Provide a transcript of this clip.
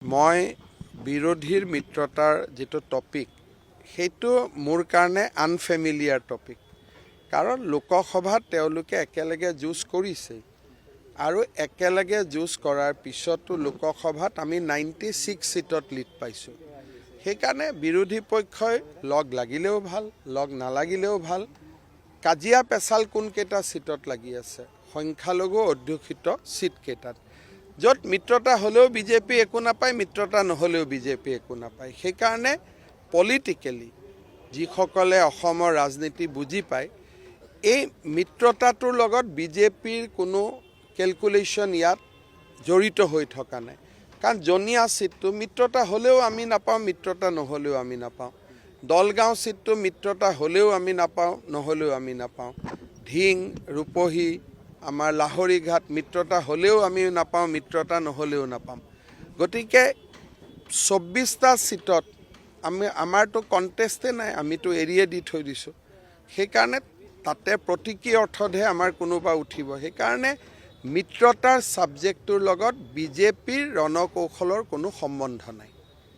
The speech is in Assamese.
মই বিৰোধীৰ মিত্ৰতাৰ যেটো টপিক সেইটো মোৰ কাৰণে আনফেমিলিয়াৰ টপিক কাৰণ লোকসভাত তেওঁলোকে একেলগে যুঁজ কৰিছে আৰু একেলগে যুঁজ কৰাৰ পিছতো লোকসভাত আমি 96 সিটত লিড পাইছো সেইকাৰণে বিৰোধী পক্ষই লগ লাগিলেও ভাল লগ নালাগিলেও ভাল কাজিয়া পেছাল কোন কেইটা সিটত লাগি আছে সংখ্যালঘু অধ্যুষিত সিট কেইটাত য'ত মিত্ৰতা হলেও বিজেপি একো নাপায় মিত্ৰতা নহলেও বিজেপি একো নাপায় সেইকাৰণে পলিটিক্যালি যিসকলে অসমৰ ৰাজনীতি বুজি পায় এই মিত্ৰতাটোৰ লগত বিজেপিৰ কোনো ক্যালকুলেশন ইয়াত জড়িত হৈ থকা নাই কাৰণ জনিয়া সিটটো মিত্ৰতা হলেও আমি নাপাওঁ মিত্ৰতা নহলেও আমি নাপাওঁ দলগাঁও সিটটো মিত্ৰতা হলেও আমি নাপাওঁ নহলেও আমি নাপাওঁ ঢিং ৰূপহী আমাৰ লাহৰীঘাট মিত্ৰতা হলেও আমি নাপাওঁ মিত্ৰতা নহলেও নাপাম গতিকে 24টা সিটত আমি আমাৰটো কন্টেষ্টে নাই আমিতো এৰিয়ে দি থৈ দিছো সেইকাৰণে তাতে প্ৰতীকী অৰ্থতহে আমাৰ কোনোবা উঠিব সেইকাৰণে মিত্ৰতাৰ সাবজেক্টৰ লগত বিজেপিৰ ৰণকৌশলৰ কোনো সম্বন্ধ নাই